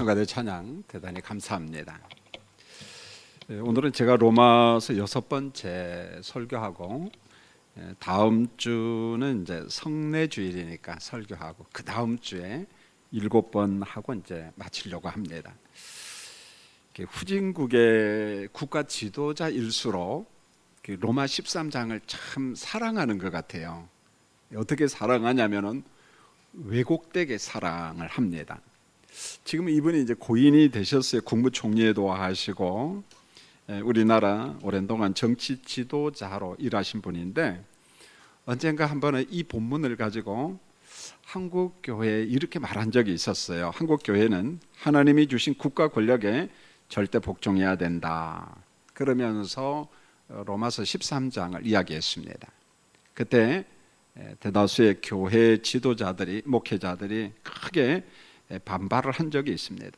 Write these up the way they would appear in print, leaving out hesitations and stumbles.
성가대 찬양 대단히 감사합니다. 오늘은 제가 로마서 6번째 설교하고 다음 주는 이제 성례주일이니까 설교하고 그 다음 주에 7번 하고 이제 마치려고 합니다. 후진국의 국가 지도자일수록 로마 13장을 참 사랑하는 것 같아요. 어떻게 사랑하냐면은 왜곡되게 사랑을 합니다. 지금 이분이 이제 고인이 되셨어요. 국무총리에도 하시고 우리나라 오랜 동안 정치 지도자로 일하신 분인데, 언젠가 한 번은 이 본문을 가지고 한국 교회에 이렇게 말한 적이 있었어요. 한국 교회는 하나님이 주신 국가 권력에 절대 복종해야 된다. 그러면서 로마서 13장을 이야기했습니다. 그때 대다수의 교회 지도자들이, 목회자들이 크게 반발을 한 적이 있습니다.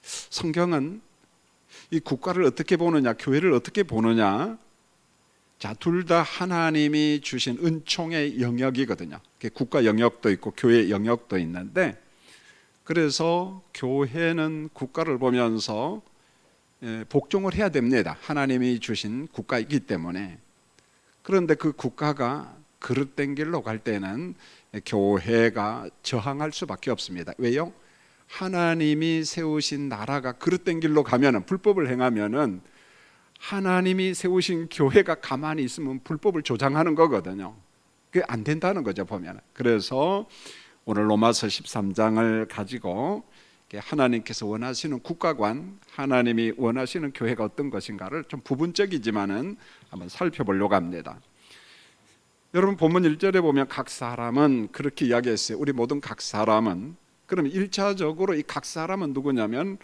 성경은 이 국가를 어떻게 보느냐, 교회를 어떻게 보느냐, 자, 둘 다 하나님이 주신 은총의 영역이거든요. 국가 영역도 있고 교회 영역도 있는데, 그래서 교회는 국가를 보면서 복종을 해야 됩니다. 하나님이 주신 국가이기 때문에. 그런데 그 국가가 그릇된 길로 갈 때는 교회가 저항할 수밖에 없습니다. 왜요? 하나님이 세우신 나라가 그릇된 길로 가면은, 불법을 행하면은 하나님이 세우신 교회가 가만히 있으면 불법을 조장하는 거거든요. 그게 안 된다는 거죠, 보면. 그래서 오늘 로마서 13장을 가지고 하나님께서 원하시는 국가관, 하나님이 원하시는 교회가 어떤 것인가를 좀 부분적이지만은 한번 살펴보려고 합니다. 여러분, 본문 1절에 보면 각 사람은 그렇게 이야기했어요. 우리 모든 각 사람은. 그럼 1차적으로 이 각 사람은 누구냐면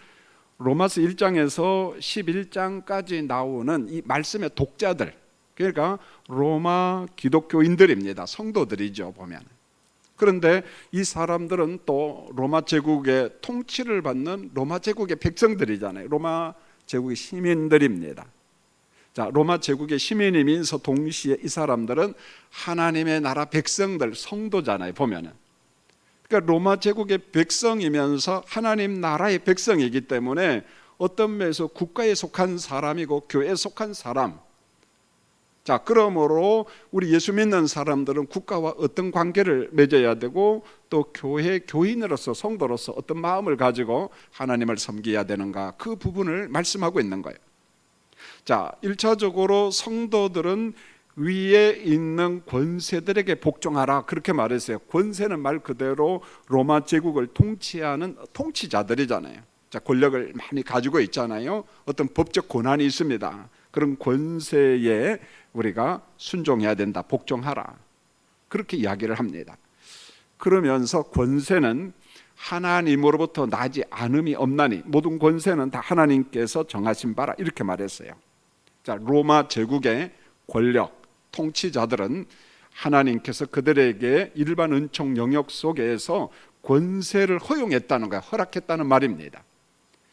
로마서 1장에서 11장까지 나오는 이 말씀의 독자들, 그러니까 로마 기독교인들입니다. 성도들이죠, 보면. 그런데 이 사람들은 또 로마 제국의 통치를 받는 로마 제국의 백성들이잖아요. 로마 제국의 시민들입니다. 자, 로마 제국의 시민이면서 동시에 이 사람들은 하나님의 나라 백성들, 성도잖아요, 보면은. 그러니까 로마 제국의 백성이면서 하나님 나라의 백성이기 때문에 어떤 면에서 국가에 속한 사람이고 교회에 속한 사람. 자, 그러므로 우리 예수 믿는 사람들은 국가와 어떤 관계를 맺어야 되고, 또 교회 교인으로서, 성도로서 어떤 마음을 가지고 하나님을 섬겨야 되는가, 그 부분을 말씀하고 있는 거예요. 자, 1차적으로 성도들은 위에 있는 권세들에게 복종하라, 그렇게 말했어요. 권세는 말 그대로 로마 제국을 통치하는 통치자들이잖아요. 자, 권력을 많이 가지고 있잖아요. 어떤 법적 권한이 있습니다. 그런 권세에 우리가 순종해야 된다, 복종하라, 그렇게 이야기를 합니다. 그러면서 권세는 하나님으로부터 나지 않음이 없나니 모든 권세는 다 하나님께서 정하신 바라, 이렇게 말했어요. 자, 로마 제국의 권력, 통치자들은 하나님께서 그들에게 일반 은총 영역 속에서 권세를 허용했다는 거야, 허락했다는 말입니다.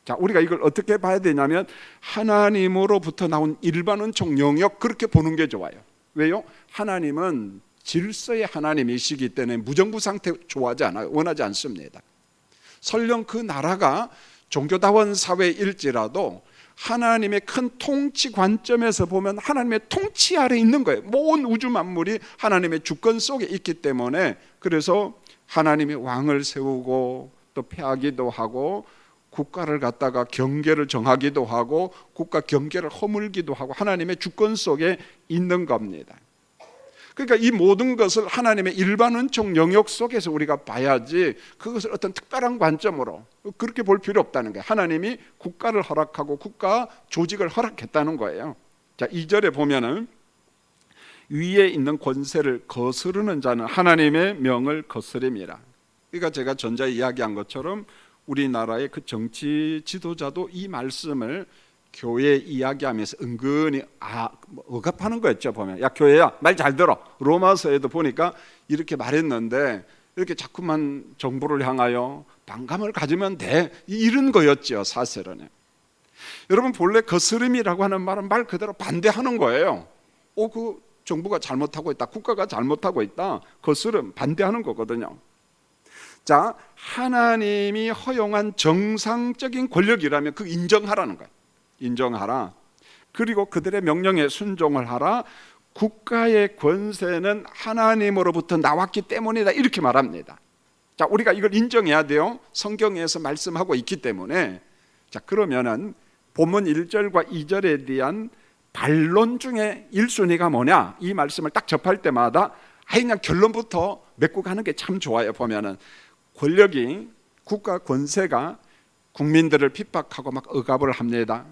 자, 우리가 이걸 어떻게 봐야 되냐면 하나님으로부터 나온 일반 은총 영역, 그렇게 보는 게 좋아요. 왜요? 하나님은 질서의 하나님이시기 때문에 무정부 상태 좋아하지 않아요. 원하지 않습니다. 설령 그 나라가 종교다원 사회일지라도 하나님의 큰 통치 관점에서 보면 하나님의 통치 아래 있는 거예요. 모든 우주 만물이 하나님의 주권 속에 있기 때문에, 그래서 하나님이 왕을 세우고 또 폐하기도 하고, 국가를 갖다가 경계를 정하기도 하고, 국가 경계를 허물기도 하고, 하나님의 주권 속에 있는 겁니다. 그러니까 이 모든 것을 하나님의 일반 은총 영역 속에서 우리가 봐야지, 그것을 어떤 특별한 관점으로 그렇게 볼 필요 없다는 거예요. 하나님이 국가를 허락하고 국가 조직을 허락했다는 거예요. 자, 2절에 보면은 위에 있는 권세를 거스르는 자는 하나님의 명을 거스림이라. 그러니까 제가 전자에 이야기한 것처럼 우리나라의 그 정치 지도자도 이 말씀을 교회 이야기하면서 은근히 억압하는 거였죠. 보면, 야 교회야, 말 잘 들어. 로마서에도 보니까 이렇게 말했는데 이렇게 자꾸만 정부를 향하여 반감을 가지면 돼, 이런 거였죠, 사실은. 여러분, 본래 거스름이라고 하는 말은 말 그대로 반대하는 거예요. 그 정부가 잘못하고 있다, 국가가 잘못하고 있다, 거스름, 반대하는 거거든요. 자, 하나님이 허용한 정상적인 권력이라면 그 인정하라는 거예요. 인정하라. 그리고 그들의 명령에 순종을 하라. 국가의 권세는 하나님으로부터 나왔기 때문이다. 이렇게 말합니다. 자, 우리가 이걸 인정해야 돼요. 성경에서 말씀하고 있기 때문에. 자, 그러면은 본문 1절과 2절에 대한 반론 중에 1순위가 뭐냐? 이 말씀을 딱 접할 때마다 그냥 결론부터 맺고 가는 게 참 좋아요. 보면은 권력이, 국가 권세가 국민들을 핍박하고 막 억압을 합니다.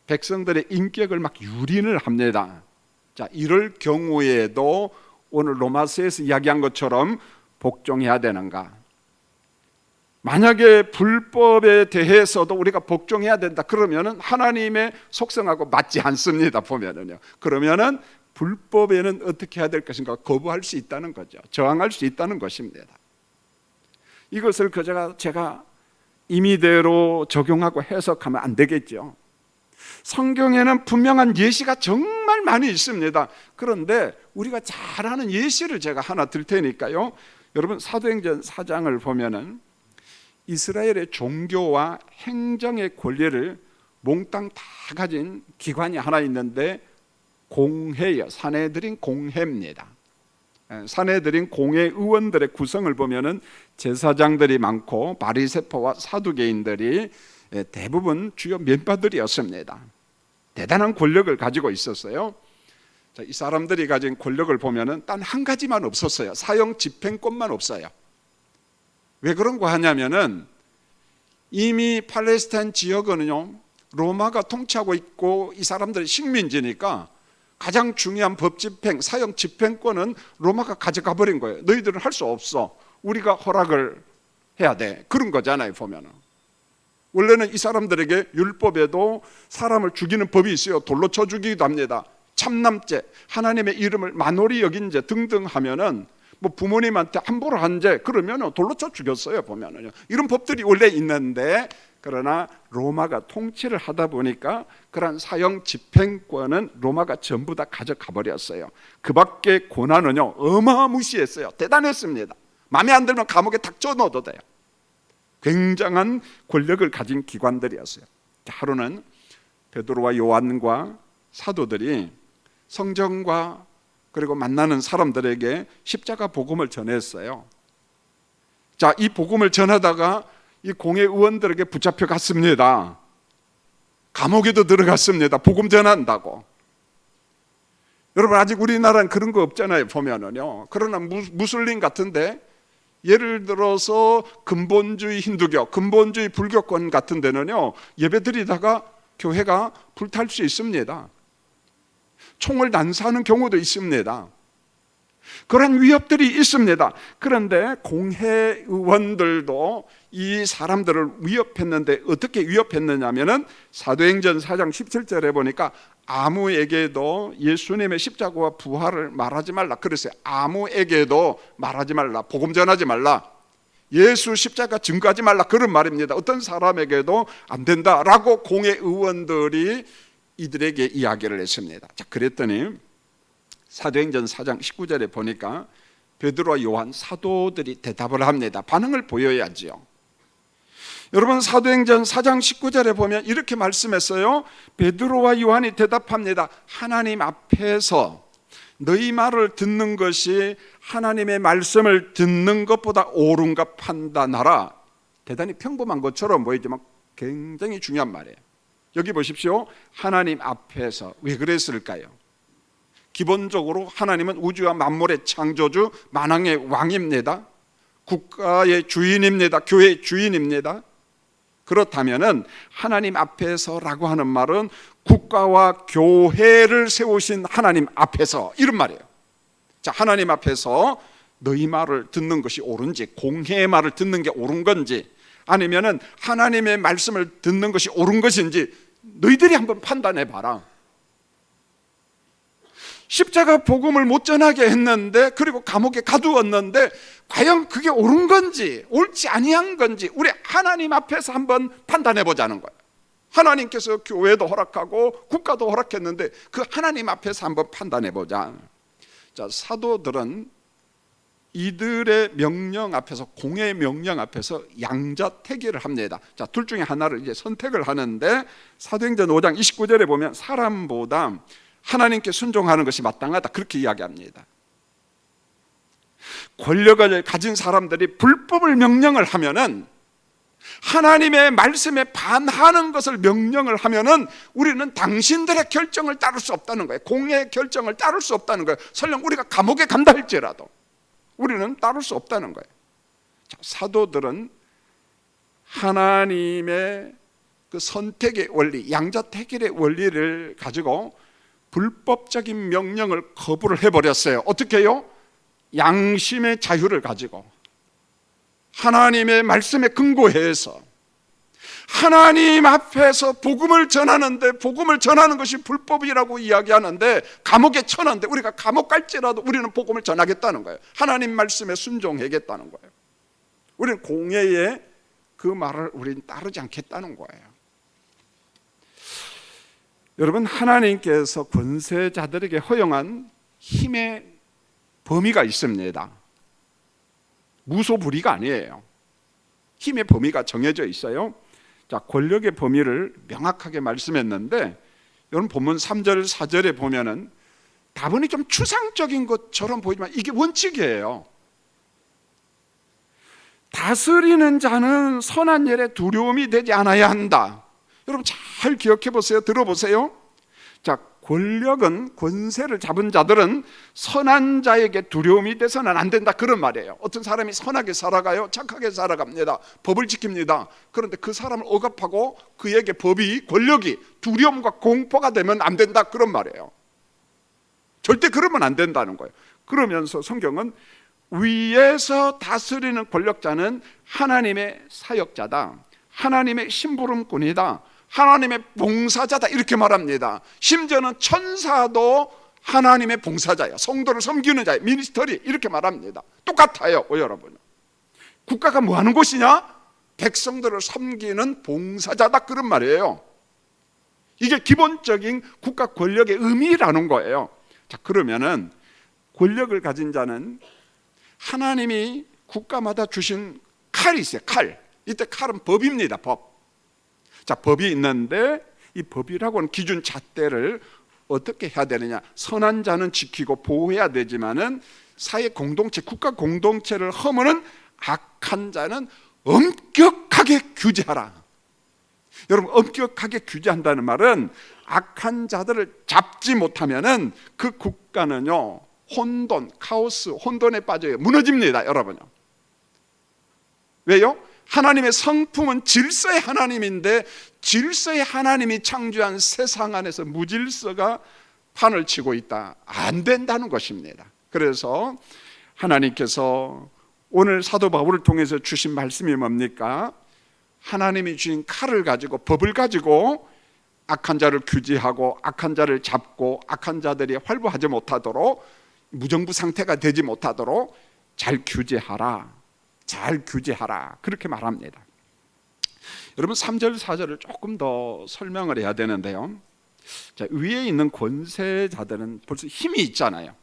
백성들의 인격을 막 유린을 합니다. 자, 이럴 경우에도 오늘 로마서에서 이야기한 것처럼 복종해야 되는가? 만약에 불법에 대해서도 우리가 복종해야 된다 그러면은 하나님의 속성하고 맞지 않습니다. 보면은요. 그러면은 불법에는 어떻게 해야 될 것인가? 거부할 수 있다는 거죠. 저항할 수 있다는 것입니다. 이것을 제가 임의대로 적용하고 해석하면 안 되겠죠. 성경에는 분명한 예시가 정말 많이 있습니다. 그런데 우리가 잘 아는 예시를 제가 하나 들 테니까요. 여러분 사도행전 4장을 보면은 이스라엘의 종교와 행정의 권리를 몽땅 다 가진 기관이 하나 있는데 공회요. 사내들인 공회입니다. 사내들인 공회 의원들의 구성을 보면은 제사장들이 많고 바리새파와 사두개인들이 대부분 주요 면파들이었습니다. 대단한 권력을 가지고 있었어요. 자, 이 사람들이 가진 권력을 보면은 단 한 가지만 없었어요. 사형 집행권만 없어요. 왜 그런 거 하냐면은 이미 팔레스타인 지역은요 로마가 통치하고 있고 이 사람들이 식민지니까 가장 중요한 법 집행, 사형 집행권은 로마가 가져가 버린 거예요. 너희들은 할 수 없어. 우리가 허락을 해야 돼. 그런 거잖아요. 보면은 원래는 이 사람들에게 율법에도 사람을 죽이는 법이 있어요. 돌로 쳐 죽이기도 합니다. 참남죄, 하나님의 이름을 만홀히 여긴 죄 등등 하면은 뭐 부모님한테 함부로 한 죄 그러면 돌로 쳐 죽였어요. 보면은요. 이런 법들이 원래 있는데 그러나 로마가 통치를 하다 보니까 그런 사형 집행권은 로마가 전부 다 가져가 버렸어요. 그 밖에 고난은요 어마무시했어요. 대단했습니다. 마음에 안 들면 감옥에 탁 쪄넣어도 돼요. 굉장한 권력을 가진 기관들이었어요. 하루는 베드로와 요한과 사도들이 성전과 그리고 만나는 사람들에게 십자가 복음을 전했어요. 자, 이 복음을 전하다가 이 공회 의원들에게 붙잡혀 갔습니다. 감옥에도 들어갔습니다. 복음 전한다고. 여러분 아직 우리나라는 그런 거 없잖아요. 보면은요. 그러나 무슬림 같은데 예를 들어서 근본주의 힌두교, 근본주의 불교권 같은 데는요 예배드리다가 교회가 불탈 수 있습니다. 총을 난사하는 경우도 있습니다. 그런 위협들이 있습니다. 그런데 공회의원들도 이 사람들을 위협했는데 어떻게 위협했느냐면은 사도행전 4장 17절에 보니까 아무에게도 예수님의 십자가와 부활을 말하지 말라 그랬어요. 아무에게도 말하지 말라, 복음 전하지 말라, 예수 십자가 증거하지 말라 그런 말입니다. 어떤 사람에게도 안 된다라고 공회의원들이 이들에게 이야기를 했습니다. 자, 그랬더니 사도행전 4장 19절에 보니까 베드로와 요한 사도들이 대답을 합니다. 반응을 보여야지요. 여러분 사도행전 4장 19절에 보면 이렇게 말씀했어요. 베드로와 요한이 대답합니다. 하나님 앞에서 너희 말을 듣는 것이 하나님의 말씀을 듣는 것보다 옳은가 판단하라. 대단히 평범한 것처럼 보이지만 굉장히 중요한 말이에요. 여기 보십시오. 하나님 앞에서 왜 그랬을까요? 기본적으로 하나님은 우주와 만물의 창조주, 만왕의 왕입니다. 국가의 주인입니다. 교회의 주인입니다. 그렇다면은 하나님 앞에서라고 하는 말은 국가와 교회를 세우신 하나님 앞에서 이런 말이에요. 자, 하나님 앞에서 너희 말을 듣는 것이 옳은지, 공회의 말을 듣는 게 옳은 건지, 아니면은 하나님의 말씀을 듣는 것이 옳은 것인지 너희들이 한번 판단해 봐라. 십자가 복음을 못 전하게 했는데 그리고 감옥에 가두었는데 과연 그게 옳은 건지 옳지 아니한 건지 우리 하나님 앞에서 한번 판단해 보자는 거예요. 하나님께서 교회도 허락하고 국가도 허락했는데 그 하나님 앞에서 한번 판단해 보자. 자, 사도들은 이들의 명령 앞에서, 공의 명령 앞에서 양자택일을 합니다. 자, 둘 중에 하나를 이제 선택을 하는데, 사도행전 5장 29절에 보면 사람보다 하나님께 순종하는 것이 마땅하다, 그렇게 이야기합니다. 권력을 가진 사람들이 불법을 명령을 하면은, 하나님의 말씀에 반하는 것을 명령을 하면은 우리는 당신들의 결정을 따를 수 없다는 거예요. 공의 결정을 따를 수 없다는 거예요. 설령 우리가 감옥에 간다 할지라도 우리는 따를 수 없다는 거예요. 자, 사도들은 하나님의 그 선택의 원리, 양자택일의 원리를 가지고 불법적인 명령을 거부를 해버렸어요. 어떻게 해요? 양심의 자유를 가지고 하나님의 말씀에 근거해서 하나님 앞에서 복음을 전하는데, 복음을 전하는 것이 불법이라고 이야기하는데 감옥에 쳐놨는데, 우리가 감옥 갈지라도 우리는 복음을 전하겠다는 거예요. 하나님 말씀에 순종하겠다는 거예요. 우리는 공의의 그 말을 우리는 따르지 않겠다는 거예요. 여러분, 하나님께서 권세자들에게 허용한 힘의 범위가 있습니다. 무소불위가 아니에요. 힘의 범위가 정해져 있어요. 자, 권력의 범위를 명확하게 말씀했는데, 여러분 본문 3절 4절에 보면은 다분히 좀 추상적인 것처럼 보이지만 이게 원칙이에요. 다스리는 자는 선한 일에 두려움이 되지 않아야 한다. 여러분 잘 기억해 보세요. 들어보세요. 자, 권력은, 권세를 잡은 자들은 선한 자에게 두려움이 돼서는 안 된다, 그런 말이에요. 어떤 사람이 선하게 살아가요, 착하게 살아갑니다, 법을 지킵니다. 그런데 그 사람을 억압하고 그에게 법이, 권력이 두려움과 공포가 되면 안 된다, 그런 말이에요. 절대 그러면 안 된다는 거예요. 그러면서 성경은 위에서 다스리는 권력자는 하나님의 사역자다, 하나님의 심부름꾼이다, 하나님의 봉사자다, 이렇게 말합니다. 심지어는 천사도 하나님의 봉사자야, 성도를 섬기는 자야, 미니스터리, 이렇게 말합니다. 똑같아요, 여러분. 국가가 뭐 하는 곳이냐? 백성들을 섬기는 봉사자다, 그런 말이에요. 이게 기본적인 국가 권력의 의미라는 거예요. 자, 그러면은 권력을 가진 자는 하나님이 국가마다 주신 칼이 있어요. 칼. 이때 칼은 법입니다. 법. 자, 법이 있는데 이 법이라고는 기준 잣대를 어떻게 해야 되느냐? 선한 자는 지키고 보호해야 되지만은 사회 공동체, 국가 공동체를 허무는 악한 자는 엄격하게 규제하라. 여러분, 엄격하게 규제한다는 말은 악한 자들을 잡지 못하면은 그 국가는요, 혼돈, 카오스, 혼돈에 빠져요. 무너집니다, 여러분요. 왜요? 하나님의 성품은 질서의 하나님인데, 질서의 하나님이 창조한 세상 안에서 무질서가 판을 치고 있다. 안 된다는 것입니다. 그래서 하나님께서 오늘 사도 바울을 통해서 주신 말씀이 뭡니까? 하나님이 주신 칼을 가지고, 법을 가지고 악한 자를 규제하고 악한 자를 잡고 악한 자들이 활보하지 못하도록, 무정부 상태가 되지 못하도록 잘 규제하라, 잘 규제하라, 그렇게 말합니다. 여러분, 3절 4절을 조금 더 설명을 해야 되는데요. 자, 위에 있는 권세자들은 벌써 힘이 있잖아요.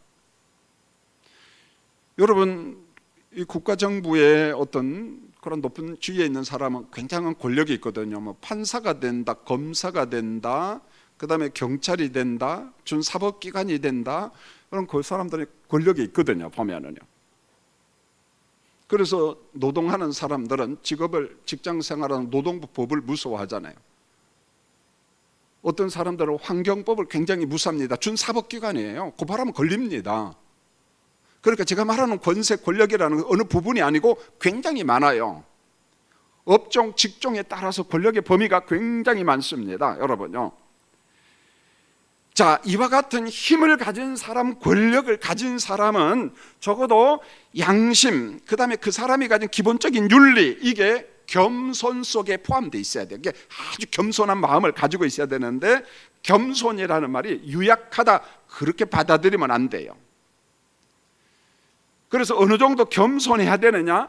여러분, 이 국가정부의 어떤 그런 높은 지위에 있는 사람은 굉장한 권력이 있거든요. 뭐 판사가 된다, 검사가 된다, 그 다음에 경찰이 된다, 준사법기관이 된다, 그런 그 사람들의 권력이 있거든요, 보면은요. 그래서 노동하는 사람들은 직장 생활하는 노동부 법을 무서워하잖아요. 어떤 사람들은 환경법을 굉장히 무시합니다. 준사법기관이에요. 고발하면 걸립니다. 그러니까 제가 말하는 권세, 권력이라는 건 어느 부분이 아니고 굉장히 많아요. 업종, 직종에 따라서 권력의 범위가 굉장히 많습니다, 여러분요. 자, 이와 같은 힘을 가진 사람, 권력을 가진 사람은 적어도 양심, 그 다음에 그 사람이 가진 기본적인 윤리, 이게 겸손 속에 포함되어 있어야 돼요. 이게 아주 겸손한 마음을 가지고 있어야 되는데, 겸손이라는 말이 유약하다, 그렇게 받아들이면 안 돼요. 그래서 어느 정도 겸손해야 되느냐?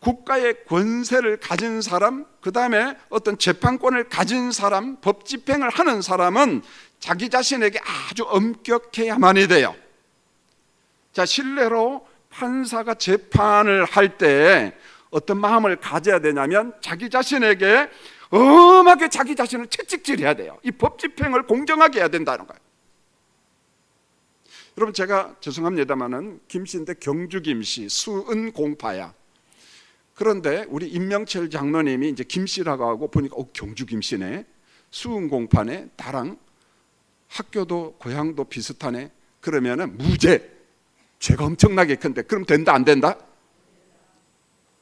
국가의 권세를 가진 사람, 그 다음에 어떤 재판권을 가진 사람, 법 집행을 하는 사람은 자기 자신에게 아주 엄격해야만이 돼요. 자, 실례로 판사가 재판을 할 때 어떤 마음을 가져야 되냐면 자기 자신에게 엄하게 자기 자신을 채찍질해야 돼요. 이 법 집행을 공정하게 해야 된다는 거예요. 여러분, 제가 죄송합니다마는 김씨인데 경주 김씨, 수은 공파야. 그런데 우리 임명철 장로님이 이제 김씨라고 하고 보니까 경주 김씨네, 수은 공파네, 나랑 학교도 고향도 비슷하네. 그러면은 무죄, 죄가 엄청나게 큰데 그럼 된다 안 된다?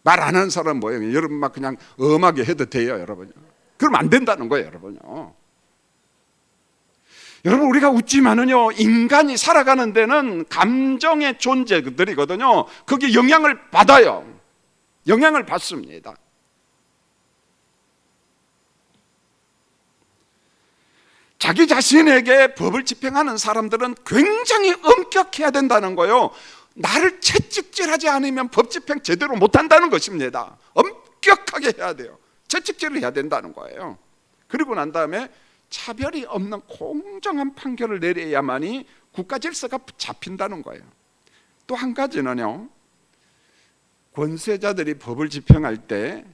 말 안 하는 사람 뭐예요? 여러분 막 그냥 엄하게 해도 돼요, 여러분. 그럼 안 된다는 거예요, 여러분요. 여러분, 우리가 웃지만은요, 인간이 살아가는 데는 감정의 존재들이거든요. 거기에 영향을 받아요. 영향을 받습니다. 자기 자신에게 법을 집행하는 사람들은 굉장히 엄격해야 된다는 거예요. 나를 채찍질하지 않으면 법 집행 제대로 못한다는 것입니다. 엄격하게 해야 돼요. 채찍질을 해야 된다는 거예요. 그리고 난 다음에 차별이 없는 공정한 판결을 내려야만이 국가 질서가 잡힌다는 거예요. 또 한 가지는요, 권세자들이 법을 집행할 때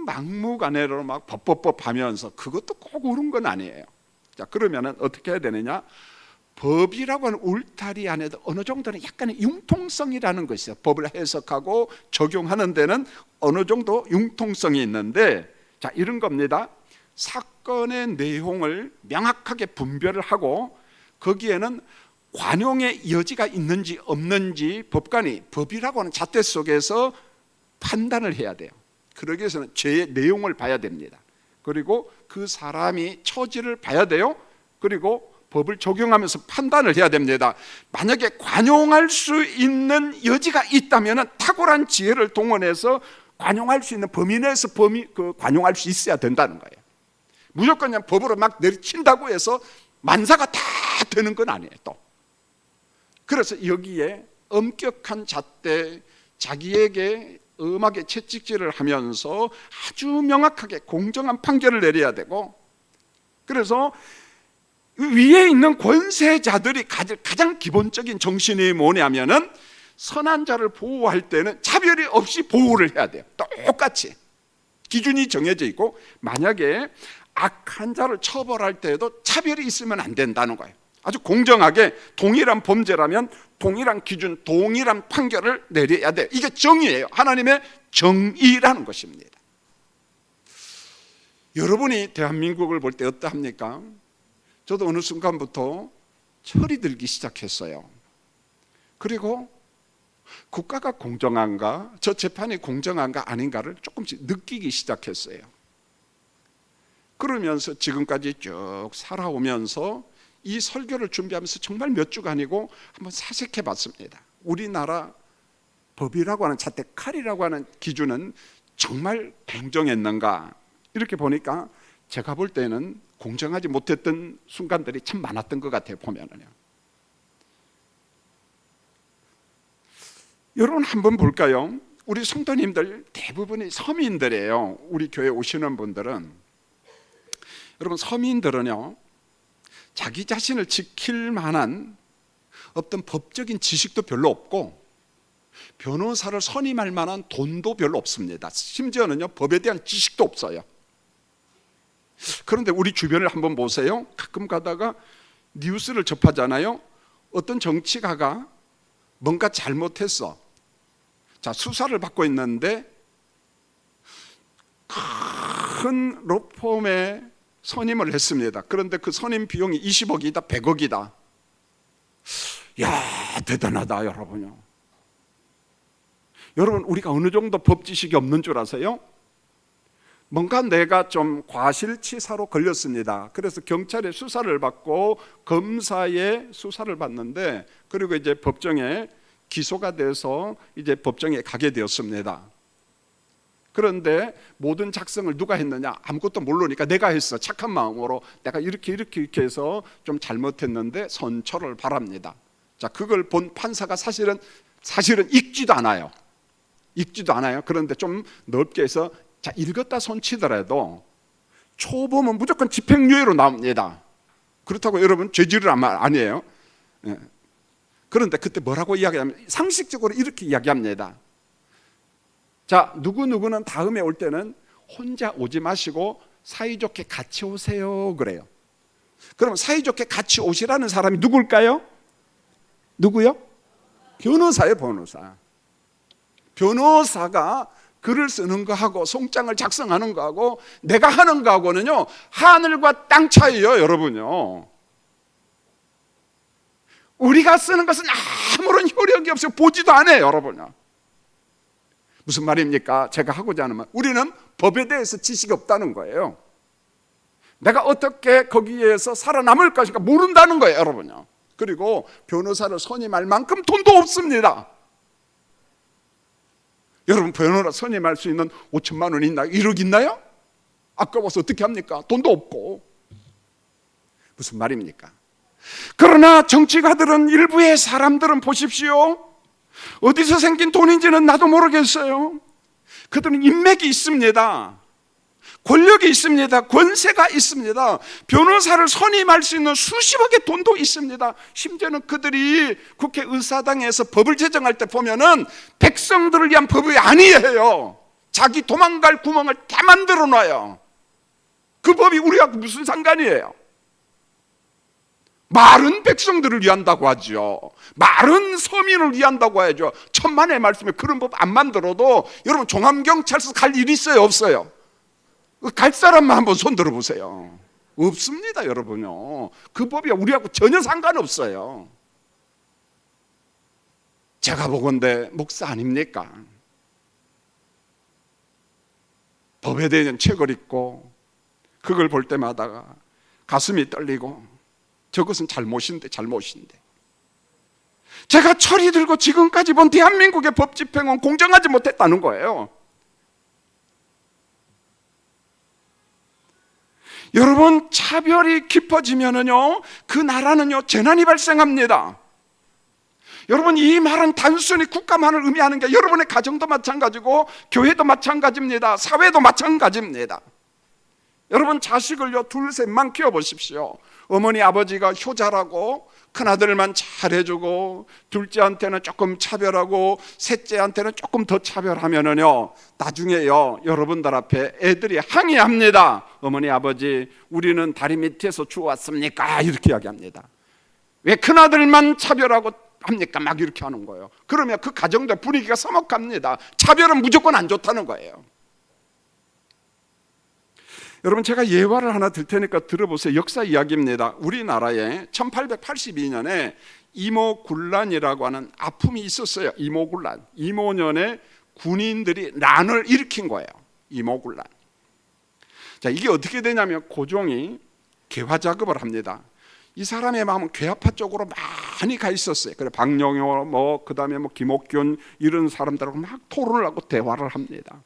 막무가내로 막 법법법 하면서 그것도 꼭 옳은 건 아니에요. 자, 그러면은 어떻게 해야 되느냐? 법이라고 하는 울타리 안에도 어느 정도는 약간의 융통성이라는 것이에요. 법을 해석하고 적용하는 데는 어느 정도 융통성이 있는데, 자, 이런 겁니다. 사건의 내용을 명확하게 분별을 하고 거기에는 관용의 여지가 있는지 없는지 법관이 법이라고 하는 잣대 속에서 판단을 해야 돼요. 그러기 위해서는 죄의 내용을 봐야 됩니다. 그리고 그 사람이 처지를 봐야 돼요. 그리고 법을 적용하면서 판단을 해야 됩니다. 만약에 관용할 수 있는 여지가 있다면 탁월한 지혜를 동원해서 관용할 수 있는 범위 내에서 관용할 수 있어야 된다는 거예요. 무조건 그냥 법으로 막 내리친다고 해서 만사가 다 되는 건 아니에요. 또 그래서 여기에 엄격한 잣대, 자기에게 엄하게 채찍질을 하면서 아주 명확하게 공정한 판결을 내려야 되고, 그래서 위에 있는 권세자들이 가질 가장 기본적인 정신이 뭐냐면은 선한 자를 보호할 때는 차별이 없이 보호를 해야 돼요. 똑같이 기준이 정해져 있고, 만약에 악한 자를 처벌할 때에도 차별이 있으면 안 된다는 거예요. 아주 공정하게 동일한 범죄라면 동일한 기준, 동일한 판결을 내려야 돼요. 이게 정의예요. 하나님의 정의라는 것입니다. 여러분이 대한민국을 볼 때 어떠합니까? 저도 어느 순간부터 철이 들기 시작했어요. 그리고 국가가 공정한가, 저 재판이 공정한가 아닌가를 조금씩 느끼기 시작했어요. 그러면서 지금까지 쭉 살아오면서 이 설교를 준비하면서 정말 몇 주간이고 한번 사색해 봤습니다. 우리나라 법이라고 하는 잣대 칼이라고 하는 기준은 정말 공정했는가, 이렇게 보니까 제가 볼 때는 공정하지 못했던 순간들이 참 많았던 것 같아요. 보면은요. 여러분 한번 볼까요? 우리 성도님들 대부분이 서민들이에요. 우리 교회 오시는 분들은. 여러분, 서민들은요, 자기 자신을 지킬 만한 어떤 법적인 지식도 별로 없고 변호사를 선임할 만한 돈도 별로 없습니다. 심지어는요, 법에 대한 지식도 없어요. 그런데 우리 주변을 한번 보세요. 가끔 가다가 뉴스를 접하잖아요. 어떤 정치가가 뭔가 잘못했어. 자, 수사를 받고 있는데 큰 로펌에 선임을 했습니다. 그런데 그 선임 비용이 20억이다, 100억이다. 야, 대단하다, 여러분요. 여러분, 우리가 어느 정도 법 지식이 없는 줄 아세요? 뭔가 내가 좀 과실치사로 걸렸습니다. 그래서 경찰의 수사를 받고 검사의 수사를 받는데, 그리고 이제 법정에 기소가 돼서 이제 법정에 가게 되었습니다. 그런데 모든 작성을 누가 했느냐? 아무것도 모르니까 내가 했어. 착한 마음으로 내가 이렇게 해서 좀 잘못했는데 선처를 바랍니다. 자, 그걸 본 판사가 사실은 읽지도 않아요. 그런데 좀 넓게 해서, 자, 읽었다 손치더라도 초범은 무조건 집행유예로 나옵니다. 그렇다고 여러분 죄질을 아니에요. 그런데 그때 뭐라고 이야기하면 상식적으로 이렇게 이야기합니다. 자, 누구누구는 다음에 올 때는 혼자 오지 마시고 사이좋게 같이 오세요 그래요. 그럼 사이좋게 같이 오시라는 사람이 누굴까요? 누구요? 변호사예요. 변호사. 변호사가 글을 쓰는 거하고 송장을 작성하는 거하고 내가 하는 거하고는요 하늘과 땅 차이예요. 여러분요, 우리가 쓰는 것은 아무런 효력이 없어요. 보지도 않아요. 여러분요, 무슨 말입니까? 제가 하고자 하는 말, 우리는 법에 대해서 지식이 없다는 거예요. 내가 어떻게 거기에서 살아남을 것인가 모른다는 거예요. 여러분요, 그리고 변호사를 선임할 만큼 돈도 없습니다. 여러분, 변호사 선임할 수 있는 5천만 원 있나요? 1억 있나요? 아까워서 어떻게 합니까? 돈도 없고. 무슨 말입니까? 그러나 정치가들은, 일부의 사람들은 보십시오, 어디서 생긴 돈인지는 나도 모르겠어요. 그들은 인맥이 있습니다. 권력이 있습니다. 권세가 있습니다. 변호사를 선임할 수 있는 수십억의 돈도 있습니다. 심지어는 그들이 국회의사당에서 법을 제정할 때 보면은 백성들을 위한 법이 아니에요. 자기 도망갈 구멍을 다 만들어 놔요. 그 법이 우리하고 무슨 상관이에요? 말은 백성들을 위한다고 하죠. 말은 서민을 위한다고 하죠. 천만의 말씀에 그런 법 안 만들어도 여러분 종합경찰서 갈 일 있어요? 없어요? 갈 사람만 한번 손 들어보세요. 없습니다. 여러분요, 그 법이 우리하고 전혀 상관없어요. 제가 보건대 목사 아닙니까? 법에 대한 책을 읽고 그걸 볼 때마다 가슴이 떨리고, 저것은 잘못인데 제가 철이 들고 지금까지 본 대한민국의 법 집행은 공정하지 못했다는 거예요. 여러분, 차별이 깊어지면은요 그 나라는요 재난이 발생합니다. 여러분, 이 말은 단순히 국가만을 의미하는 게, 여러분의 가정도 마찬가지고 교회도 마찬가지입니다. 사회도 마찬가지입니다. 여러분, 자식을요 둘 셋만 키워보십시오. 어머니 아버지가 효자라고 큰아들만 잘해주고 둘째한테는 조금 차별하고 셋째한테는 조금 더 차별하면은요 나중에요 여러분들 앞에 애들이 항의합니다. 어머니 아버지, 우리는 다리 밑에서 주워왔습니까? 이렇게 이야기합니다. 왜 큰아들만 차별하고 합니까? 막 이렇게 하는 거예요. 그러면 그 가정들 분위기가 서먹합니다. 차별은 무조건 안 좋다는 거예요. 여러분, 제가 예화를 하나 들 테니까 들어보세요. 역사 이야기입니다. 우리나라에 1882년에 이모군란이라고 하는 아픔이 있었어요. 이모군란. 이모년에 군인들이 난을 일으킨 거예요. 이모군란. 자, 이게 어떻게 되냐면 고종이 개화 작업을 합니다. 이 사람의 마음은 괴화파 쪽으로 많이 가 있었어요. 그래 박영효 그다음에 김옥균 이런 사람들하고 막 토론을 하고 대화를 합니다.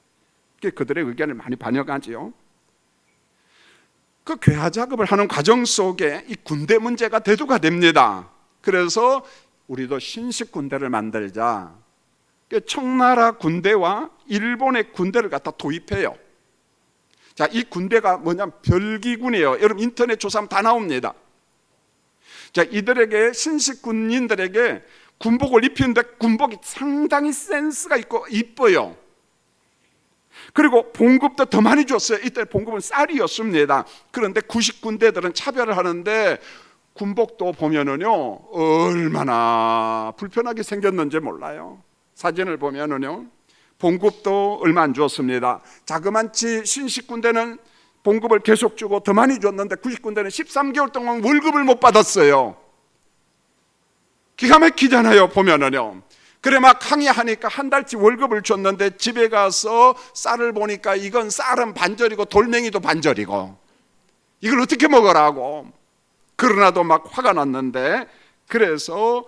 그들의 의견을 많이 반영하지요. 그 괴화 작업을 하는 과정 속에 이 군대 문제가 대두가 됩니다. 그래서 우리도 신식 군대를 만들자. 청나라 군대와 일본의 군대를 갖다 도입해요. 자, 이 군대가 뭐냐면 별기군이에요. 여러분 인터넷 조사하면 다 나옵니다. 자, 이들에게, 신식 군인들에게 군복을 입히는데 군복이 상당히 센스가 있고 이뻐요. 그리고 봉급도 더 많이 줬어요. 이때 봉급은 쌀이었습니다. 그런데 구식 군대들은 차별을 하는데 군복도 보면은요 얼마나 불편하게 생겼는지 몰라요. 사진을 보면은요 봉급도 얼마 안 줬습니다. 자그만치 신식 군대는 봉급을 계속 주고 더 많이 줬는데 구식 군대는 13개월 동안 월급을 못 받았어요. 기가 막히잖아요. 보면은요. 그래 막 항의하니까 한 달치 월급을 줬는데 집에 가서 쌀을 보니까 이건 쌀은 반절이고 돌멩이도 반절이고 이걸 어떻게 먹으라고. 그러나도 막 화가 났는데, 그래서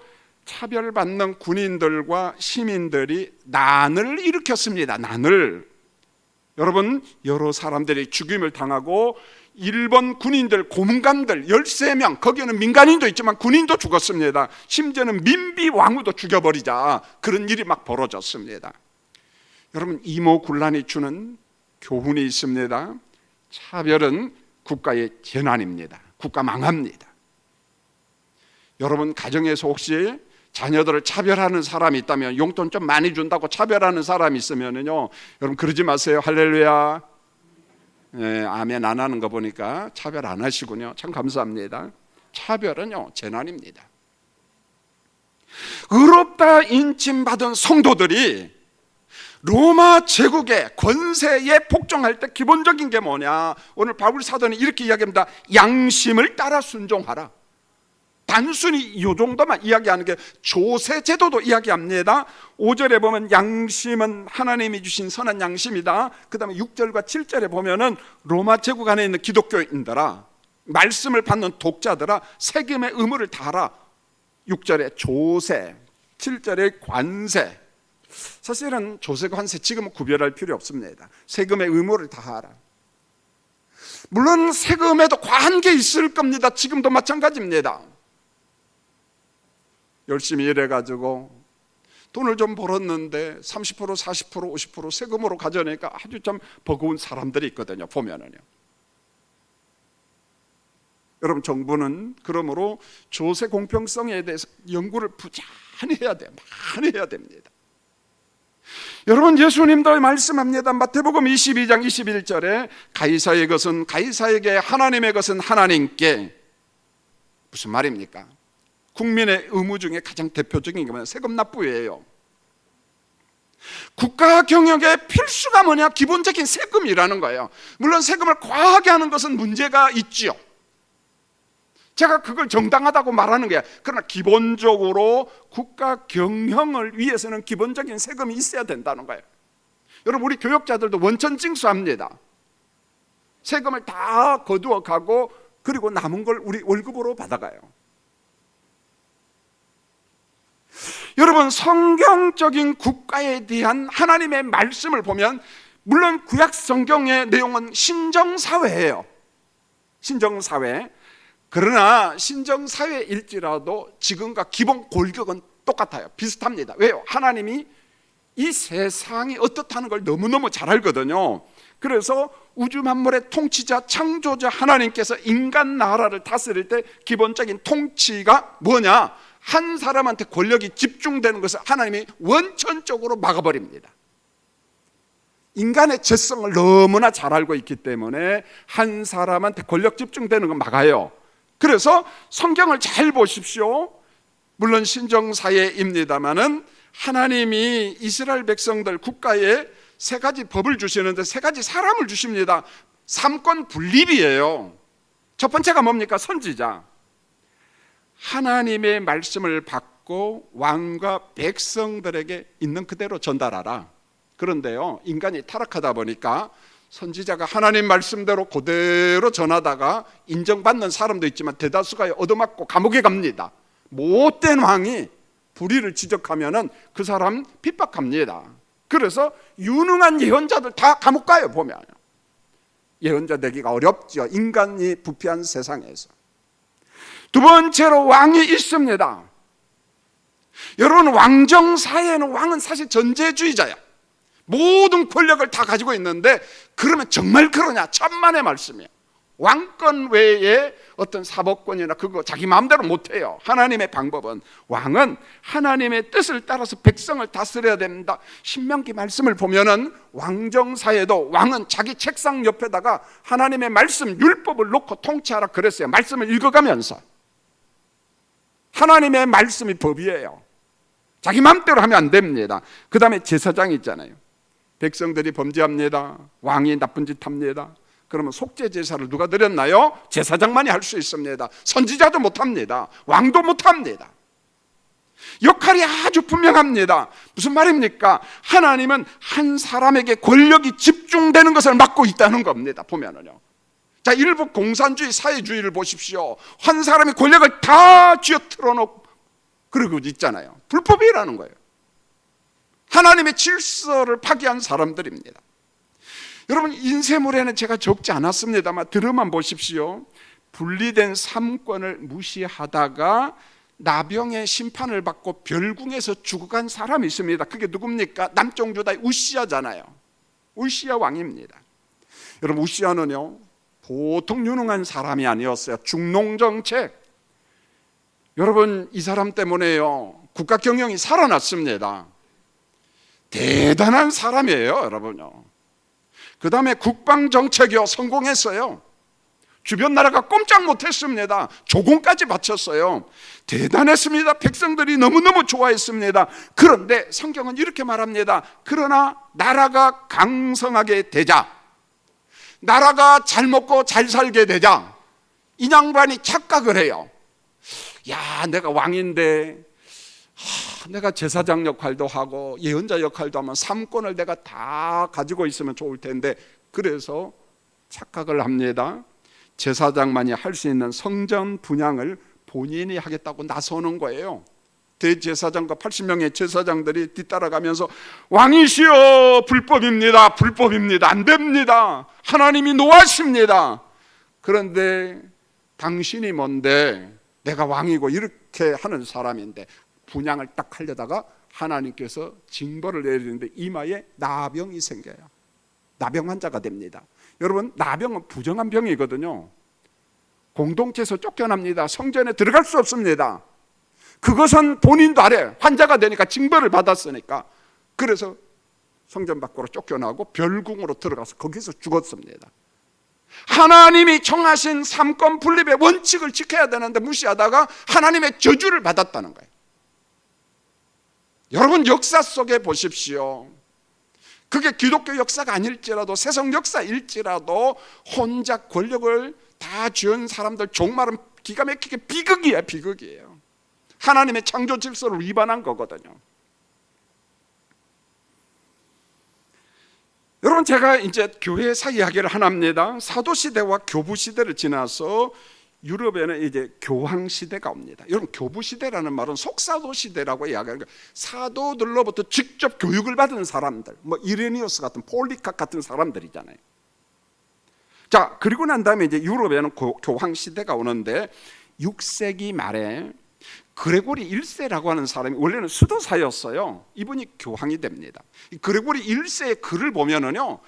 차별받는 군인들과 시민들이 난을 일으켰습니다. 난을. 여러분, 여러 사람들이 죽임을 당하고 일본 군인들, 고문관들 13명, 거기에는 민간인도 있지만 군인도 죽었습니다. 심지어는 민비 왕후도 죽여버리자, 그런 일이 막 벌어졌습니다. 여러분, 이모군란이 주는 교훈이 있습니다. 차별은 국가의 재난입니다. 국가 망합니다. 여러분 가정에서 혹시 자녀들을 차별하는 사람이 있다면, 용돈 좀 많이 준다고 차별하는 사람이 있으면요, 여러분 그러지 마세요. 할렐루야. 네, 아멘 안 하는 거 보니까 차별 안 하시군요. 참 감사합니다. 차별은요 재난입니다. 의롭다 인침받은 성도들이 로마 제국의 권세에 복종할 때 기본적인 게 뭐냐? 오늘 바울 사도는 이렇게 이야기합니다. 양심을 따라 순종하라. 단순히 이 정도만 이야기하는 게 조세 제도도 이야기합니다. 5절에 보면 양심은 하나님이 주신 선한 양심이다. 그 다음에 6절과 7절에 보면은 로마 제국 안에 있는 기독교인들아, 말씀을 받는 독자들아, 세금의 의무를 다하라. 6절에 조세, 7절에 관세. 사실은 조세, 관세 지금은 구별할 필요 없습니다. 세금의 의무를 다하라. 물론 세금에도 관계 있을 겁니다. 지금도 마찬가지입니다. 열심히 일해가지고 돈을 좀 벌었는데 30%, 40%, 50% 세금으로 가져내니까 아주 좀 버거운 사람들이 있거든요. 보면은요. 여러분, 정부는 그러므로 조세 공평성에 대해서 연구를 부지런히 해야 돼요. 많이 해야 됩니다. 여러분, 예수님도 말씀합니다. 마태복음 22장 21절에 가이사의 것은 가이사에게, 하나님의 것은 하나님께. 무슨 말입니까? 국민의 의무 중에 가장 대표적인 게 뭐냐? 세금 납부예요. 국가 경영의 필수가 뭐냐? 기본적인 세금이라는 거예요. 물론 세금을 과하게 하는 것은 문제가 있지요. 제가 그걸 정당하다고 말하는 거야. 그러나 기본적으로 국가 경영을 위해서는 기본적인 세금이 있어야 된다는 거예요. 여러분, 우리 교역자들도 원천징수합니다. 세금을 다 거두어 가고 그리고 남은 걸 우리 월급으로 받아가요. 여러분, 성경적인 국가에 대한 하나님의 말씀을 보면, 물론 구약 성경의 내용은 신정사회예요. 신정사회. 그러나 신정사회일지라도 지금과 기본 골격은 똑같아요. 비슷합니다. 왜요? 하나님이 이 세상이 어떻다는 걸 너무너무 잘 알거든요. 그래서 우주 만물의 통치자, 창조자 하나님께서 인간 나라를 다스릴 때 기본적인 통치가 뭐냐? 한 사람한테 권력이 집중되는 것을 하나님이 원천적으로 막아버립니다. 인간의 죄성을 너무나 잘 알고 있기 때문에 한 사람한테 권력 집중되는 건 막아요. 그래서 성경을 잘 보십시오. 물론 신정사회입니다마는 하나님이 이스라엘 백성들 국가에 세 가지 법을 주시는데 세 가지 사람을 주십니다. 삼권 분립이에요. 첫 번째가 뭡니까? 선지자. 하나님의 말씀을 받고 왕과 백성들에게 있는 그대로 전달하라. 그런데요, 인간이 타락하다 보니까 선지자가 하나님 말씀대로 그대로 전하다가 인정받는 사람도 있지만 대다수가 얻어맞고 감옥에 갑니다. 못된 왕이 불의를 지적하면은 그 사람 핍박합니다. 그래서 유능한 예언자들 다 감옥 가요. 보면 예언자 되기가 어렵죠. 인간이 부패한 세상에서. 두 번째로 왕이 있습니다. 여러분, 왕정사회에는 왕은 사실 전제주의자야. 모든 권력을 다 가지고 있는데, 그러면 정말 그러냐? 천만의 말씀이에요. 왕권 외에 어떤 사법권이나 그거 자기 마음대로 못해요. 하나님의 방법은, 왕은 하나님의 뜻을 따라서 백성을 다스려야 된다. 신명기 말씀을 보면은 왕정사회도 왕은 자기 책상 옆에다가 하나님의 말씀 율법을 놓고 통치하라 그랬어요. 말씀을 읽어가면서. 하나님의 말씀이 법이에요. 자기 마음대로 하면 안 됩니다. 그 다음에 제사장이 있잖아요. 백성들이 범죄합니다. 왕이 나쁜 짓 합니다. 그러면 속죄 제사를 누가 드렸나요? 제사장만이 할 수 있습니다. 선지자도 못합니다. 왕도 못합니다. 역할이 아주 분명합니다. 무슨 말입니까? 하나님은 한 사람에게 권력이 집중되는 것을 막고 있다는 겁니다. 보면은요. 자, 일부 공산주의 사회주의를 보십시오. 한 사람이 권력을 다 쥐어 틀어놓고 그러고 있잖아요. 불법이라는 거예요. 하나님의 질서를 파괴한 사람들입니다. 여러분, 인쇄물에는 제가 적지 않았습니다만 들어만 보십시오. 분리된 삼권을 무시하다가 나병의 심판을 받고 별궁에서 죽어간 사람이 있습니다. 그게 누굽니까? 남쪽 유다의 우시아잖아요. 우시아 왕입니다. 여러분, 우시아는요 보통 유능한 사람이 아니었어요. 중농정책. 여러분, 이 사람 때문에요 국가 경영이 살아났습니다. 대단한 사람이에요, 여러분요. 그 다음에 국방정책이요, 성공했어요. 주변 나라가 꼼짝 못했습니다. 조공까지 바쳤어요. 대단했습니다. 백성들이 너무너무 좋아했습니다. 그런데 성경은 이렇게 말합니다. 그러나 나라가 강성하게 되자, 나라가 잘 먹고 잘 살게 되자, 이 양반이 착각을 해요. 야, 내가 왕인데 내가 제사장 역할도 하고 예언자 역할도 하면 삼권을 내가 다 가지고 있으면 좋을 텐데, 그래서 착각을 합니다. 제사장만이 할 수 있는 성전 분향을 본인이 하겠다고 나서는 거예요. 대제사장과 80명의 제사장들이 뒤따라가면서 왕이시여, 불법입니다, 불법입니다, 안 됩니다, 하나님이 노하십니다. 그런데 당신이 뭔데, 내가 왕이고 이렇게 하는 사람인데, 분향을 딱 하려다가 하나님께서 징벌을 내리는데 이마에 나병이 생겨요. 나병 환자가 됩니다. 여러분, 나병은 부정한 병이거든요. 공동체에서 쫓겨납니다. 성전에 들어갈 수 없습니다. 그것은 본인도 알아요. 환자가 되니까 징벌을 받았으니까. 그래서 성전 밖으로 쫓겨나고 별궁으로 들어가서 거기서 죽었습니다. 하나님이 정하신 삼권 분립의 원칙을 지켜야 되는데 무시하다가 하나님의 저주를 받았다는 거예요. 여러분, 역사 속에 보십시오. 그게 기독교 역사가 아닐지라도, 세상 역사일지라도 혼자 권력을 다 쥐은 사람들 종말은 기가 막히게 비극이에요, 비극이에요. 하나님의 창조 질서를 위반한 거거든요. 여러분, 제가 이제 교회사 이야기를 하나 합니다. 사도시대와 교부시대를 지나서 유럽에는 이제 교황시대가 옵니다. 여러분, 교부시대라는 말은 속사도시대라고 이야기하는 거예요. 사도들로부터 직접 교육을 받은 사람들, 뭐 이레니우스 같은, 폴리카프 같은 사람들이잖아요. 자, 그리고 난 다음에 이제 유럽에는 교황시대가 오는데 6세기 말에 그레고리 1세라고 하는 사람이 원래는 수도사였어요. 이분이 교황이 됩니다. 그레고리 1세의 글을 보면은요,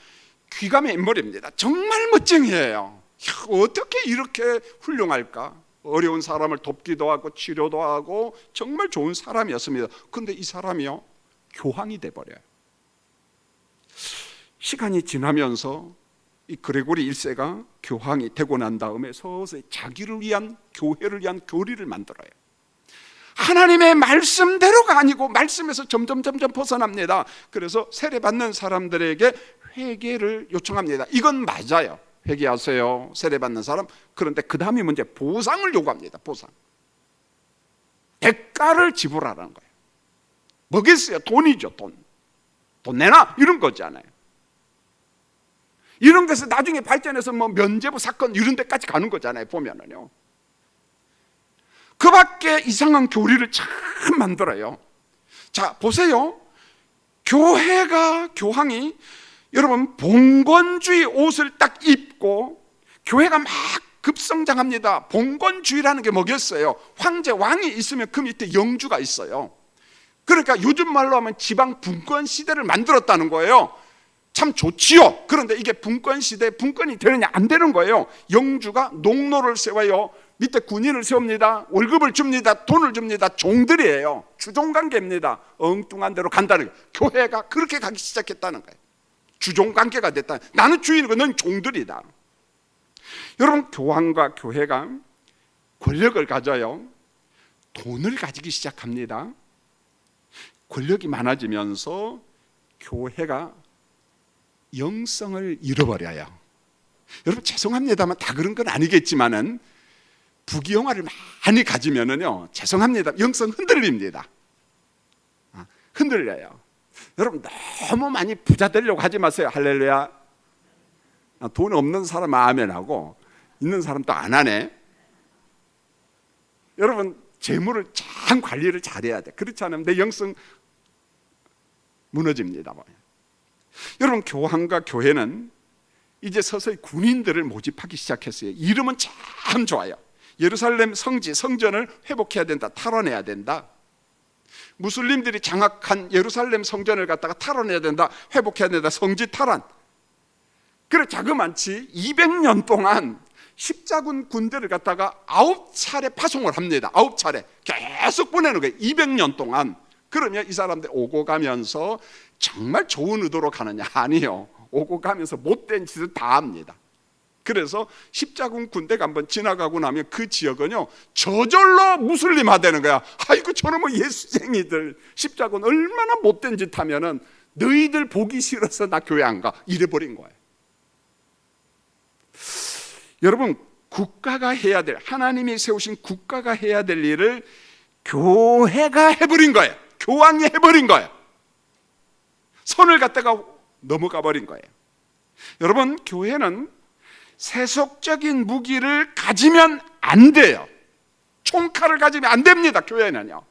귀가 맨머리입니다. 정말 멋쟁이에요. 어떻게 이렇게 훌륭할까? 어려운 사람을 돕기도 하고 치료도 하고 정말 좋은 사람이었습니다. 그런데 이 사람이요, 교황이 돼버려요. 시간이 지나면서 이 그레고리 1세가 교황이 되고 난 다음에 서서히 자기를 위한, 교회를 위한 교리를 만들어요. 하나님의 말씀대로가 아니고 말씀에서 점점 벗어납니다. 그래서 세례받는 사람들에게 회개를 요청합니다. 이건 맞아요. 회개하세요, 세례받는 사람. 그런데 그 다음이 문제, 보상을 요구합니다. 보상, 대가를 지불하라는 거예요. 뭐겠어요? 돈이죠. 돈 내놔, 이런 거잖아요. 이런 것을 나중에 발전해서 뭐 면죄부 사건 이런 데까지 가는 거잖아요, 보면은요. 그 밖에 이상한 교리를 참 만들어요. 자, 보세요. 교황이 여러분, 봉건주의 옷을 딱 입고 교회가 막 급성장합니다. 봉건주의라는 게 뭐겠어요? 황제, 왕이 있으면 그 밑에 영주가 있어요. 그러니까 요즘 말로 하면 지방 분권 시대를 만들었다는 거예요. 참 좋지요. 그런데 이게 분권 시대, 분권이 되느냐 안 되는 거예요. 영주가 농로를 세워요. 밑에 군인을 세웁니다. 월급을 줍니다. 돈을 줍니다. 종들이에요. 주종관계입니다. 엉뚱한 대로 간다는 거예요. 교회가 그렇게 가기 시작했다는 거예요. 주종관계가 됐다. 나는 주인이고 넌 종들이다. 여러분, 교황과 교회가 권력을 가져요. 돈을 가지기 시작합니다. 권력이 많아지면서 교회가 영성을 잃어버려요. 여러분, 죄송합니다만 다 그런 건 아니겠지만은 부귀영화를 많이 가지면은요, 죄송합니다, 영성 흔들립니다. 흔들려요. 여러분, 너무 많이 부자 되려고 하지 마세요. 할렐루야. 돈 없는 사람 아멘하고 있는 사람 또 안 하네. 여러분, 재물을 참 관리를 잘해야 돼. 그렇지 않으면 내 영성 무너집니다. 여러분, 교황과 교회는 이제 서서히 군인들을 모집하기 시작했어요. 이름은 참 좋아요. 예루살렘 성지, 성전을 회복해야 된다, 탈환해야 된다. 무슬림들이 장악한 예루살렘 성전을 갖다가 탈환해야 된다, 회복해야 된다, 성지 탈환. 그래, 자그만치 200년 동안 십자군 군대를 갖다가 9차례 파송을 합니다. 9차례 계속 보내는 거예요. 200년 동안. 그러면 이 사람들 오고 가면서 정말 좋은 의도로 가느냐? 아니요. 오고 가면서 못된 짓을 다 합니다. 그래서 십자군 군대가 한번 지나가고 나면 그 지역은요 저절로 무슬림화되는 거야. 아이고 저놈의 예수쟁이들, 십자군 얼마나 못된 짓 하면은 너희들 보기 싫어서 나 교회 안 가, 이래버린 거예요. 여러분, 국가가 해야 될, 하나님이 세우신 국가가 해야 될 일을 교회가 해버린 거예요. 교황이 해버린 거예요. 선을 갖다가 넘어가 버린 거예요. 여러분, 교회는 세속적인 무기를 가지면 안 돼요. 총칼을 가지면 안 됩니다. 교회는요.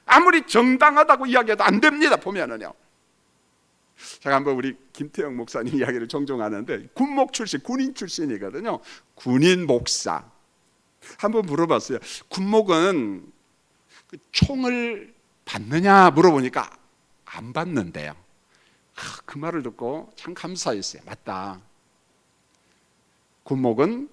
아무리 정당하다고 이야기해도 안 됩니다. 보면은요. 제가 한번 우리 김태형 목사님 이야기를 종종 하는데, 군목 출신, 군인 출신이거든요. 군인 목사. 한번 물어봤어요. 군목은 총을 받느냐 물어보니까 안 받는데요. 그 말을 듣고 참 감사했어요. 맞다. 군목은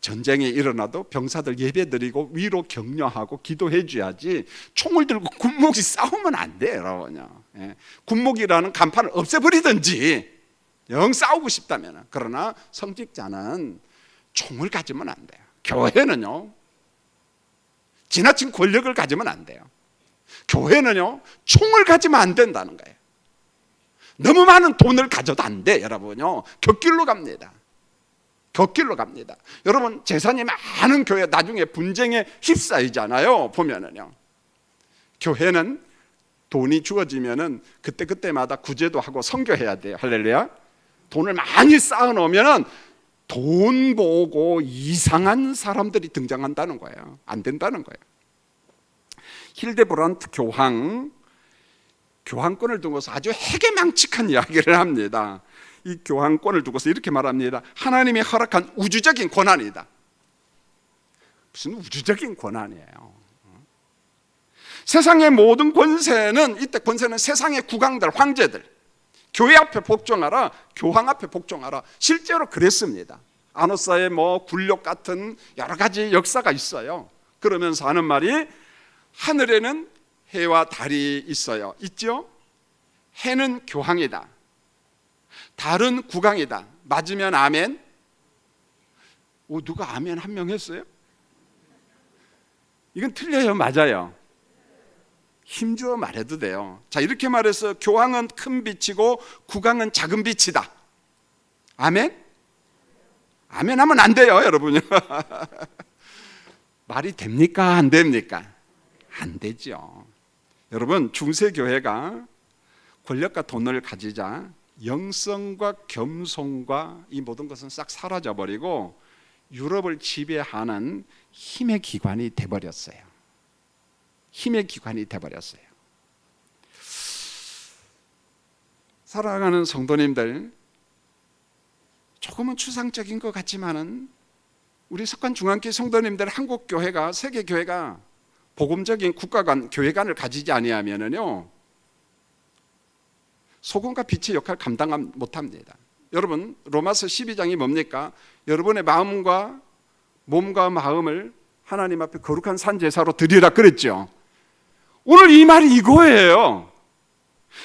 전쟁이 일어나도 병사들 예배드리고 위로 격려하고 기도해 줘야지 총을 들고 군목이 싸우면 안 돼요. 여러분요. 예. 군목이라는 간판을 없애버리든지 영 싸우고 싶다면. 그러나 성직자는 총을 가지면 안 돼요. 교회는요 지나친 권력을 가지면 안 돼요. 교회는요 총을 가지면 안 된다는 거예요. 너무 많은 돈을 가져도 안 돼. 여러분요 곁길로 갑니다. 곁길로 갑니다. 여러분, 재산이 많은 교회 나중에 분쟁에 휩싸이잖아요. 보면은요. 교회는 돈이 주어지면은 그때마다 구제도 하고 선교해야 돼요. 할렐루야. 돈을 많이 쌓아 놓으면은 돈 보고 이상한 사람들이 등장한다는 거예요. 안 된다는 거예요. 힐데브란트 교황권을 두고서 아주 해괴망측한 이야기를 합니다. 이 교황권을 두고서 이렇게 말합니다. 하나님이 허락한 우주적인 권한이다. 무슨 우주적인 권한이에요? 세상의 모든 권세는, 이때 권세는 세상의 국왕들, 황제들, 교회 앞에 복종하라, 교황 앞에 복종하라. 실제로 그랬습니다. 아노사의 굴욕 같은 여러 가지 역사가 있어요. 그러면서 하는 말이, 하늘에는 해와 달이 있어요. 있죠? 해는 교황이다. 달은 국왕이다. 맞으면 아멘? 누가 아멘 한 명 했어요? 이건 틀려요. 맞아요. 힘주어 말해도 돼요. 자, 이렇게 말해서 교황은 큰 빛이고 국왕은 작은 빛이다. 아멘? 아멘 하면 안 돼요, 여러분요. 말이 됩니까? 안 됩니까? 안 되죠. 여러분, 중세교회가 권력과 돈을 가지자 영성과 겸손과 이 모든 것은 싹 사라져버리고 유럽을 지배하는 힘의 기관이 돼버렸어요. 힘의 기관이 돼버렸어요. 사랑하는 성도님들, 조금은 추상적인 것 같지만은 우리 석관중앙교회 성도님들, 한국교회가, 세계교회가 복음적인 국가관, 교회관을 가지지 아니하면은요 소금과 빛의 역할을 감당 못합니다. 여러분, 로마서 12장이 뭡니까? 여러분의 마음과 몸과 마음을 하나님 앞에 거룩한 산제사로 드리라 그랬죠. 오늘 이 말이 이거예요.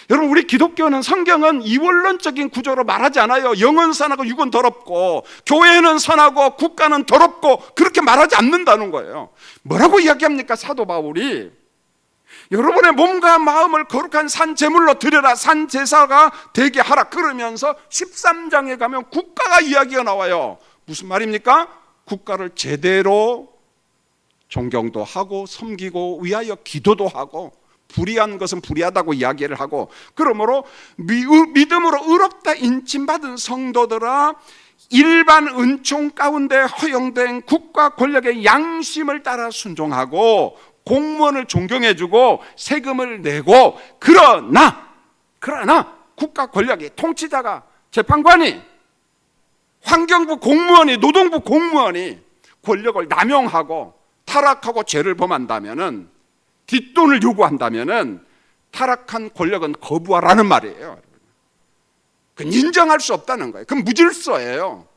여러분, 우리 기독교는, 성경은 이원론적인 구조로 말하지 않아요. 영은 선하고 육은 더럽고 교회는 선하고 국가는 더럽고 그렇게 말하지 않는다는 거예요. 뭐라고 이야기합니까? 사도 바울이 여러분의 몸과 마음을 거룩한 산 제물로 드려라, 산 제사가 되게 하라. 그러면서 13장에 가면 국가가 이야기가 나와요. 무슨 말입니까? 국가를 제대로 존경도 하고 섬기고 위하여 기도도 하고, 불의한 것은 불의하다고 이야기를 하고, 그러므로 믿음으로 의롭다 인침받은 성도들아, 일반 은총 가운데 허용된 국가 권력의 양심을 따라 순종하고 공무원을 존경해주고 세금을 내고, 그러나 국가 권력이, 통치자가, 재판관이, 환경부 공무원이, 노동부 공무원이 권력을 남용하고 타락하고 죄를 범한다면은, 뒷돈을 요구한다면은 타락한 권력은 거부하라는 말이에요. 그건 인정할 수 없다는 거예요. 그건 무질서예요.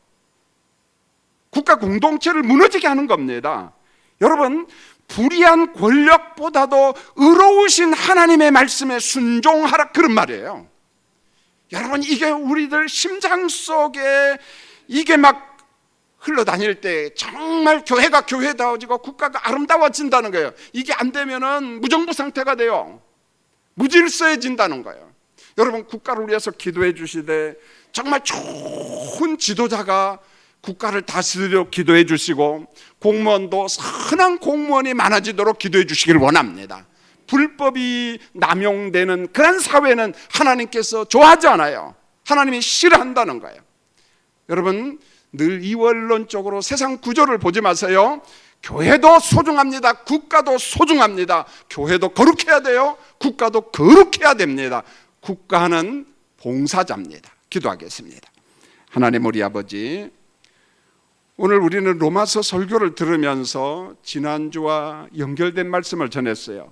국가 공동체를 무너지게 하는 겁니다. 여러분, 불의한 권력보다도 의로우신 하나님의 말씀에 순종하라, 그런 말이에요. 여러분, 이게 우리들 심장 속에 이게 막 흘러다닐 때 정말 교회가 교회다워지고 국가가 아름다워진다는 거예요. 이게 안 되면은 무정부 상태가 돼요. 무질서해진다는 거예요. 여러분, 국가를 위해서 기도해 주시되 정말 좋은 지도자가 국가를 다스리려 기도해 주시고, 공무원도 선한 공무원이 많아지도록 기도해 주시길 원합니다. 불법이 남용되는 그런 사회는 하나님께서 좋아하지 않아요. 하나님이 싫어한다는 거예요. 여러분, 늘 이원론적으로 세상 구조를 보지 마세요. 교회도 소중합니다. 국가도 소중합니다. 교회도 거룩해야 돼요. 국가도 거룩해야 됩니다. 국가는 봉사자입니다. 기도하겠습니다. 하나님 우리 아버지, 오늘 우리는 로마서 설교를 들으면서 지난주와 연결된 말씀을 전했어요.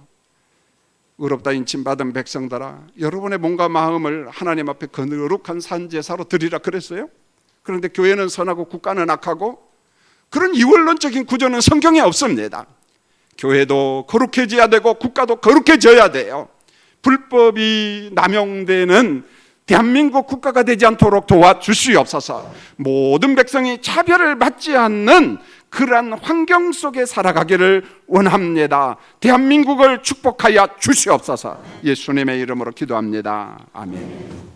의롭다 인침받은 백성들아, 여러분의 몸과 마음을 하나님 앞에 거룩한 산제사로 드리라 그랬어요. 그런데 교회는 선하고 국가는 악하고, 그런 이원론적인 구조는 성경에 없습니다. 교회도 거룩해져야 되고 국가도 거룩해져야 돼요. 불법이 남용되는 대한민국 국가가 되지 않도록 도와주시옵소서. 모든 백성이 차별을 받지 않는 그러한 환경 속에 살아가기를 원합니다. 대한민국을 축복하여 주시옵소서. 예수님의 이름으로 기도합니다. 아멘.